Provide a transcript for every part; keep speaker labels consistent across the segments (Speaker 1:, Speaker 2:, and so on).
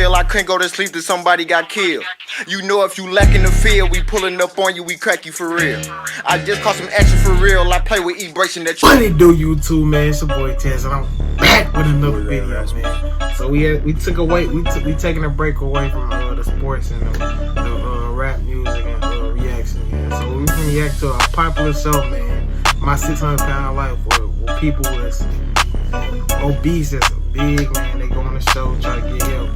Speaker 1: real. I couldn't go to sleep till somebody got killed. You know if you lack in the field, we pulling up on you, we crack you for real. I just caught some action for real. I play with E-Bracing that.
Speaker 2: What it do, YouTube, man? It's your boy Tez, and I'm back with another video, man. So we took away, we taking a break away from the sports and the rap music and reaction. Yeah. So we can react to a popular show, man. My 600-pound life, with people that's obese, that's big, man. They go on the show, try to get help.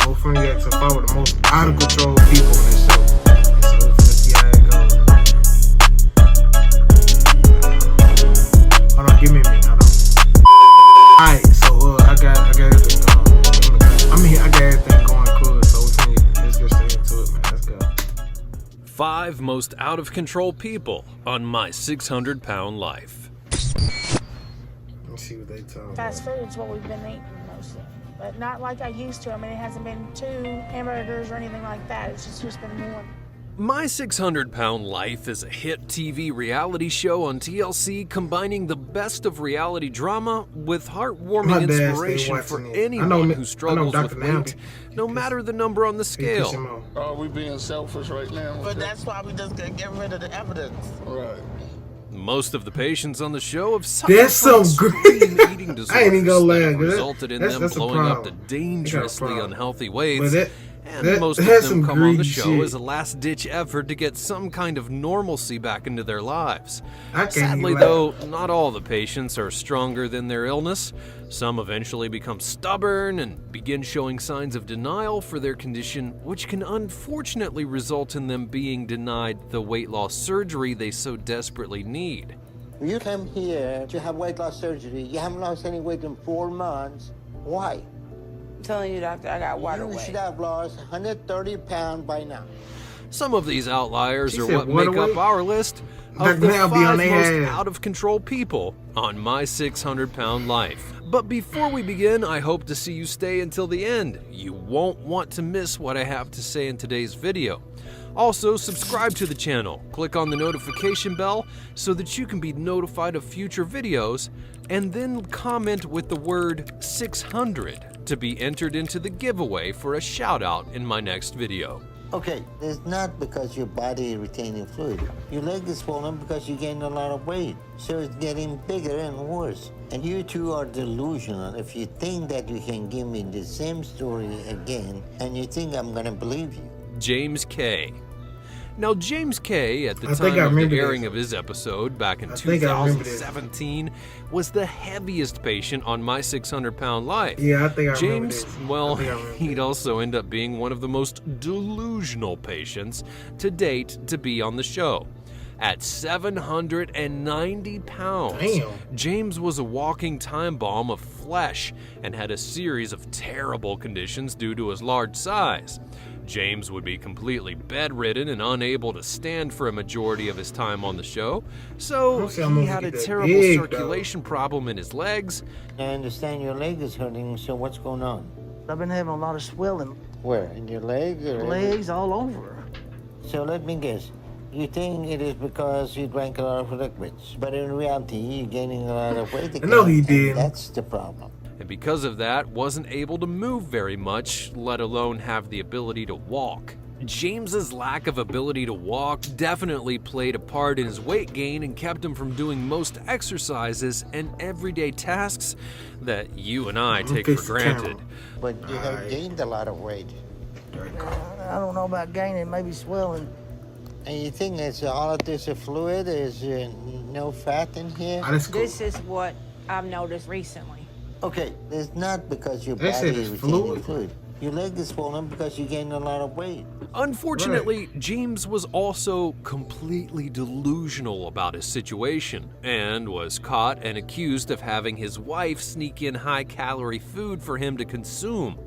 Speaker 2: We're finna react to follow the most out of control people on the show. So we're finna see how it goes. Hold on, give me a minute. Hold on. Alright, so I got everything going. I got everything going cool. So let's get straight into it, man. Let's go.
Speaker 3: 5 most out of control people on my 600-pound life.
Speaker 2: Let's see what they tell me.
Speaker 4: Fast food's what we've been eating mostly, but not like I used to. I mean, it hasn't been 2 hamburgers or anything like that. It's just been 1.
Speaker 3: My 600-pound life is a hit TV reality show on TLC combining the best of reality drama with heartwarming inspiration for anyone who struggles with weight, no matter the number on the scale.
Speaker 5: Are we being selfish right now?
Speaker 6: But that's why we just gotta get rid of the evidence.
Speaker 5: Right.
Speaker 3: Most of the patients on the show have suffered
Speaker 2: That's so
Speaker 3: from
Speaker 2: great.
Speaker 3: extreme eating disorders
Speaker 2: I ain't even gonna lie,
Speaker 3: that have
Speaker 2: good.
Speaker 3: resulted in them
Speaker 2: That's a
Speaker 3: blowing up to
Speaker 2: problem.
Speaker 3: dangerously unhealthy weights.
Speaker 2: But
Speaker 3: And most of
Speaker 2: that's
Speaker 3: them
Speaker 2: some
Speaker 3: come on the
Speaker 2: greedy
Speaker 3: show
Speaker 2: shit.
Speaker 3: as a last-ditch effort to get some kind of normalcy back into their lives.
Speaker 2: I can't
Speaker 3: Sadly,
Speaker 2: even
Speaker 3: though, not all the patients are stronger than their illness. Some eventually become stubborn and begin showing signs of denial for their condition, which can unfortunately result in them being denied the weight loss surgery they so desperately need.
Speaker 6: You came here to have weight loss surgery. You haven't lost any weight in 4 months. Why?
Speaker 7: I'm telling you, doctor, I got water
Speaker 6: You
Speaker 7: weight.
Speaker 6: should have lost 130 pounds by now.
Speaker 3: Some of these outliers
Speaker 2: She
Speaker 3: are
Speaker 2: said
Speaker 3: what
Speaker 2: water
Speaker 3: make up
Speaker 2: weight?
Speaker 3: our list
Speaker 2: Dr.
Speaker 3: of the
Speaker 2: Now
Speaker 3: 5
Speaker 2: be on their
Speaker 3: most
Speaker 2: ass.
Speaker 3: out-of-control people on my 600-pound life. But before we begin, I hope to see you stay until the end. You won't want to miss what I have to say in today's video. Also, subscribe to the channel, click on the notification bell so that you can be notified of future videos, and then comment with the word 600 to be entered into the giveaway for a shout out in my next video.
Speaker 6: Okay, it's not because your body is retaining fluid. Your leg is swollen because you gained a lot of weight. So it's getting bigger and worse. And you two are delusional if you think that you can give me the same story again and you think I'm gonna believe you.
Speaker 3: James K. Now, James K, at the
Speaker 2: I think
Speaker 3: time
Speaker 2: I
Speaker 3: of the
Speaker 2: remember
Speaker 3: airing
Speaker 2: this.
Speaker 3: of his episode back in
Speaker 2: I think I remember this.
Speaker 3: 2017, was the heaviest patient on my 600-pound life.
Speaker 2: Yeah, I think I remember
Speaker 3: James,
Speaker 2: this.
Speaker 3: well,
Speaker 2: I think I remember
Speaker 3: he'd
Speaker 2: this.
Speaker 3: also end up being one of the most delusional patients to date to be on the show. At 790 pounds,
Speaker 2: Damn.
Speaker 3: James was a walking time bomb of flesh and had a series of terrible conditions due to his large size. James would be completely bedridden and unable to stand for a majority of his time on the show, so
Speaker 2: don't see how much
Speaker 3: he
Speaker 2: he
Speaker 3: had a
Speaker 2: get that
Speaker 3: terrible
Speaker 2: big,
Speaker 3: circulation problem in his legs.
Speaker 6: I understand your leg is hurting, so what's going on?
Speaker 7: I've been having a lot of swelling,
Speaker 6: Where? In your leg? Or
Speaker 7: legs all over.
Speaker 6: So let me guess. You think it is because you drank a lot of liquids, but in reality, you're gaining a lot of weight again.
Speaker 2: No, he
Speaker 6: and
Speaker 2: didn't.
Speaker 6: That's the problem.
Speaker 3: And because of that, wasn't able to move very much, let alone have the ability to walk. James's lack of ability to walk definitely played a part in his weight gain and kept him from doing most exercises and everyday tasks that you and I take for
Speaker 2: fix the
Speaker 3: granted.
Speaker 2: camera.
Speaker 6: But you have gained a lot of weight.
Speaker 7: I don't know about gaining, maybe swelling.
Speaker 6: And you think it's all of this fluid? There's no fat in here?
Speaker 2: Oh, that's cool.
Speaker 4: This is what I've noticed recently.
Speaker 6: Okay, it's not because your
Speaker 2: They
Speaker 6: body
Speaker 2: said
Speaker 6: is
Speaker 2: it's
Speaker 6: retaining
Speaker 2: fluid.
Speaker 6: fluid. Your leg is swollen because you gained a lot of weight.
Speaker 3: Unfortunately, James was also completely delusional about his situation and was caught and accused of having his wife sneak in high-calorie food for him to consume.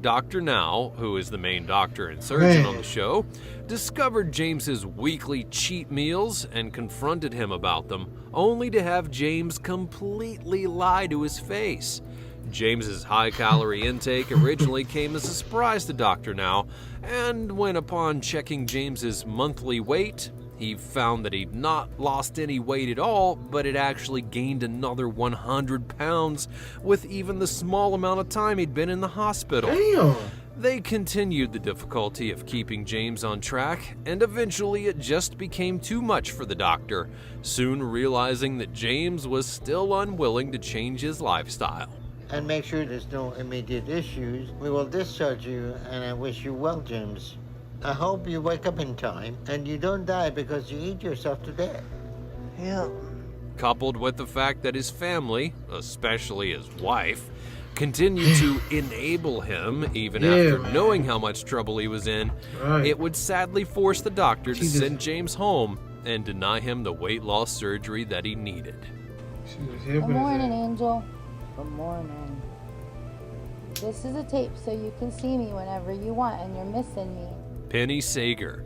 Speaker 3: Dr. Now, who is the main doctor and surgeon on the show, discovered James's weekly cheat meals and confronted him about them, only to have James completely lie to his face. James's high-calorie intake originally came as a surprise to Dr. Now, and when upon checking James's monthly weight, he found that he'd not lost any weight at all, but had actually gained another 100 pounds with even the small amount of time he'd been in the hospital.
Speaker 2: Damn.
Speaker 3: They continued the difficulty of keeping James on track, and eventually it just became too much for the doctor, soon realizing that James was still unwilling to change his lifestyle.
Speaker 6: And make sure there's no immediate issues. We will discharge you, and I wish you well, James. I hope you wake up in time and you don't die because you eat yourself to death.
Speaker 7: Yeah.
Speaker 3: Coupled with the fact that his family, especially his wife, continued to enable him even after knowing how much trouble he was in, it would sadly force the doctor to send James home and deny him the weight loss surgery that he needed.
Speaker 8: Good morning, Angel. Good morning. This is a tape so you can see me whenever you want and you're missing me.
Speaker 3: Penny Sager.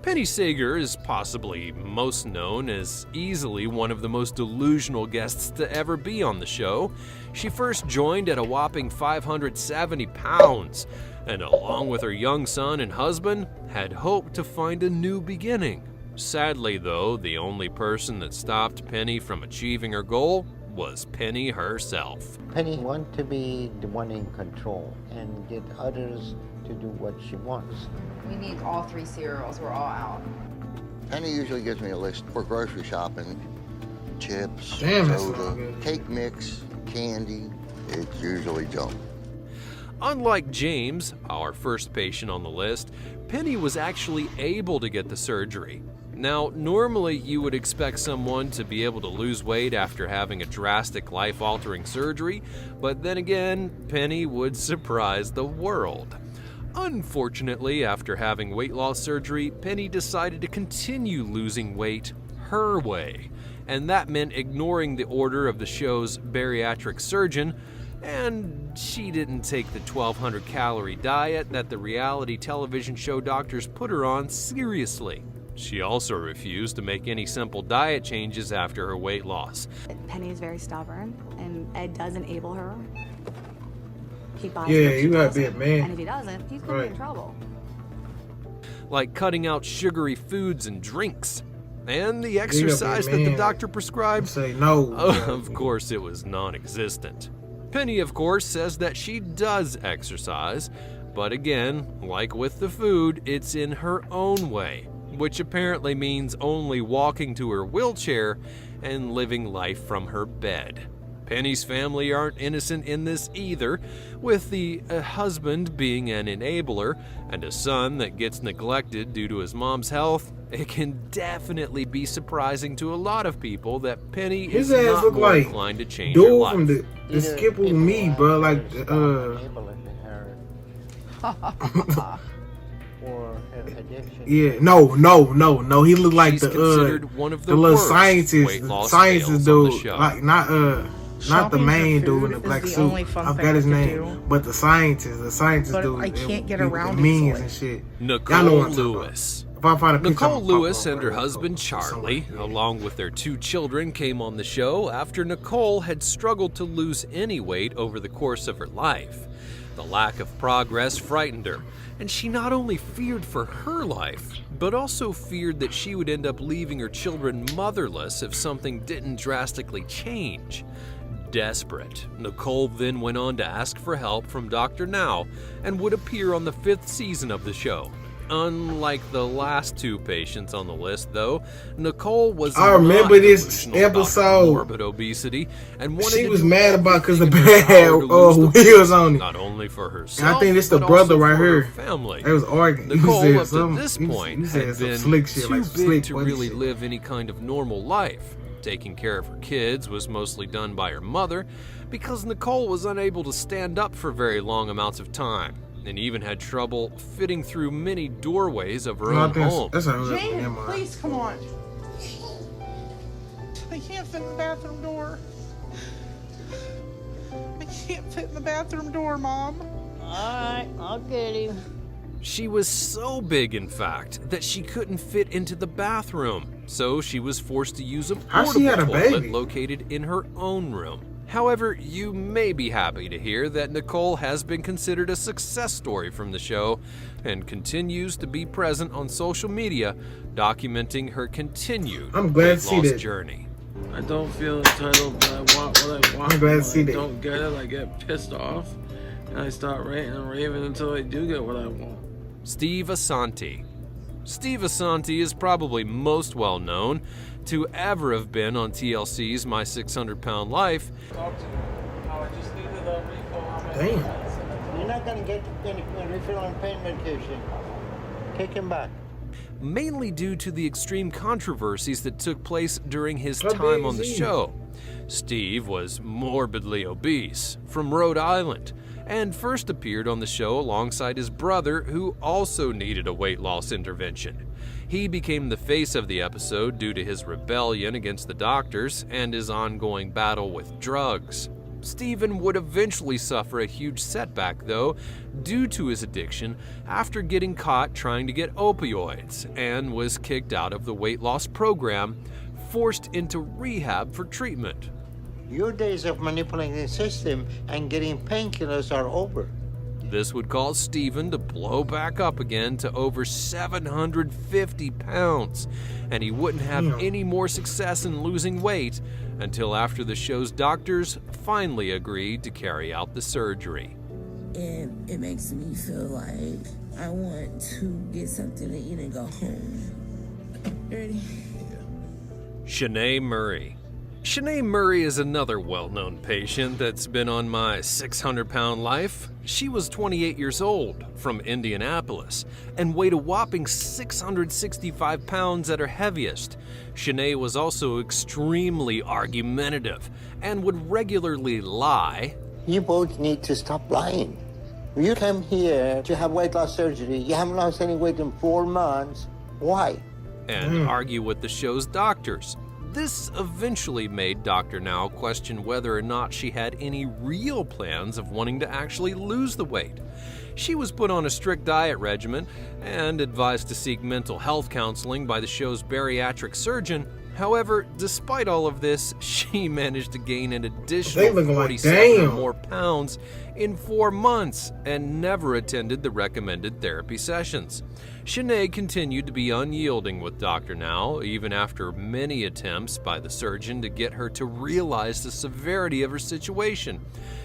Speaker 3: Penny Sager is possibly most known as easily one of the most delusional guests to ever be on the show. She first joined at a whopping 570 pounds, and along with her young son and husband, had hoped to find a new beginning. Sadly, though, the only person that stopped Penny from achieving her goal was Penny herself.
Speaker 6: Penny wants to be the one in control and get others to do what she wants.
Speaker 9: We need all 3 cereals. We're all out.
Speaker 10: Penny usually gives me a list for grocery shopping. Chips, soda, cake mix, candy. It's usually junk.
Speaker 3: Unlike James, our first patient on the list, Penny was actually able to get the surgery. Now, normally you would expect someone to be able to lose weight after having a drastic life-altering surgery, but then again, Penny would surprise the world. Unfortunately, after having weight loss surgery, Penny decided to continue losing weight her way, and that meant ignoring the order of the show's bariatric surgeon, and she didn't take the 1,200-calorie diet that the reality television show doctors put her on seriously. She also refused to make any simple diet changes after her weight loss.
Speaker 11: Penny is very stubborn, and Ed does enable her. He buys
Speaker 2: you gotta be a man.
Speaker 11: And if he doesn't, he's gonna be in trouble.
Speaker 3: Like cutting out sugary foods and drinks. And the exercise that the doctor prescribed?
Speaker 2: Say no.
Speaker 3: Of course, it was non-existent. Penny, of course, says that she does exercise, but again, like with the food, it's in her own way, which apparently means only walking to her wheelchair and living life from her bed. Penny's family aren't innocent in this either, with the husband being an enabler and a son that gets neglected due to his mom's health. It can definitely be surprising to a lot of people that Penny is not more inclined to change her life.
Speaker 2: From the skip with me, bro, like
Speaker 6: or addiction.
Speaker 2: Yeah, no. He looked like
Speaker 3: She's considered one of the
Speaker 2: little
Speaker 3: worst
Speaker 2: scientist dude, like not the main dude in the black suit. I forgot his name, but the scientist dude.
Speaker 12: I can't get around
Speaker 2: minions and shit.
Speaker 3: Nicole Lewis. Nicole Lewis and her husband Charlie, along with their 2 children, came on the show after Nicole had struggled to lose any weight over the course of her life. The lack of progress frightened her, and she not only feared for her life, but also feared that she would end up leaving her children motherless if something didn't drastically change. Desperate, Nicole then went on to ask for help from Dr. Now and would appear on the 5th season of the show. Unlike the last 2 patients on the list, though, Nicole was
Speaker 2: I remember this episode.
Speaker 3: Morbid obesity, and wanted
Speaker 2: she was mad about because the bad wheels on it.
Speaker 3: Not only for herself,
Speaker 2: and I think it's the brother right here. Family. They was arguing.
Speaker 3: Nicole, up to this point, had been
Speaker 2: slick shit,
Speaker 3: too big to really
Speaker 2: shit.
Speaker 3: live any kind of normal life. Taking care of her kids was mostly done by her mother, because Nicole was unable to stand up for very long amounts of time, and even had trouble fitting through many doorways of her own home.
Speaker 12: Jaden, please come on. I can't fit in the bathroom door. I can't fit in the bathroom door, Mom.
Speaker 7: Alright, I'll get him.
Speaker 3: She was so big, in fact, that she couldn't fit into the bathroom, so she was forced to use a portable toilet located in her own room. However, you may be happy to hear that Nicole has been considered a success story from the show and continues to be present on social media, documenting her continued weight loss journey.
Speaker 13: I don't feel entitled, but I want what I want.
Speaker 2: I'm glad to see that.
Speaker 13: I don't get it, I get pissed off.
Speaker 2: I start ranting and raving until I do get what I want.
Speaker 3: Steve Asante. Steve Asante is probably most well known to ever have been on TLC's My 600 Pound Life.
Speaker 6: Damn. You're not going to get any refill on pain medication. Take him back.
Speaker 3: Mainly due to the extreme controversies that took place during his time on the show. Steve was morbidly obese from Rhode Island and first appeared on the show alongside his brother, who also needed a weight loss intervention. He became the face of the episode due to his rebellion against the doctors and his ongoing battle with drugs. Steven would eventually suffer a huge setback, though, due to his addiction after getting caught trying to get opioids and was kicked out of the weight loss program, forced into rehab for treatment.
Speaker 6: Your days of manipulating the system and getting painkillers are over.
Speaker 3: This would cause Steven to blow back up again to over 750 pounds, and he wouldn't have any more success in losing weight until after the show's doctors finally agreed to carry out the surgery.
Speaker 13: And it makes me feel like I want to get something to eat and go home. Ready?
Speaker 3: Shanae Murray. Shanae Murray is another well-known patient that's been on My 600 Pound Life. She was 28 years old, from Indianapolis, and weighed a whopping 665 pounds at her heaviest. Shanae was also extremely argumentative and would regularly lie.
Speaker 6: You both need to stop lying. You came here to have weight loss surgery. You haven't lost any weight in 4 months. Why?
Speaker 3: And argue with the show's doctors. This eventually made Dr. Now question whether or not she had any real plans of wanting to actually lose the weight. She was put on a strict diet regimen and advised to seek mental health counseling by the show's bariatric surgeon. However, despite all of this, she managed to gain an additional 47 or more pounds in 4 months and never attended the recommended therapy sessions. Shanae continued to be unyielding with Dr. Now, even after many attempts by the surgeon to get her to realize the severity of her situation.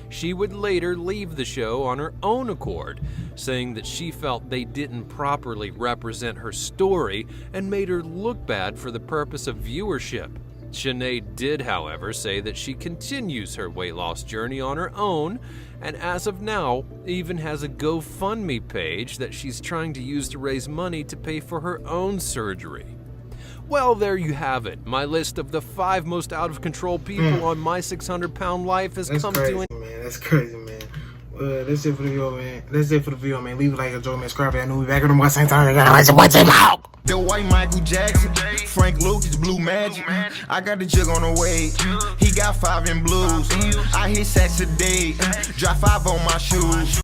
Speaker 3: She would later leave the show on her own accord, saying that she felt they didn't properly represent her story and made her look bad for the purpose of viewership. Shanae did, however, say that she continues her weight loss journey on her own, and as of now, even has a GoFundMe page that she's trying to use to raise money to pay for her own surgery. Well, there you have it. My list of the 5 most out-of-control people on My 600 Pound Life has come to an end.
Speaker 2: That's crazy, man. That's it for the video, man. That's it for the video, man. Leave a like, enjoy, man. Subscribe. I know we back on the same time.
Speaker 1: The white Michael Jackson, Frank Lucas, Blue Magic. I got the jug on the way. He got 5 in blues. I hit sacks a day. Drop 5 on my shoes.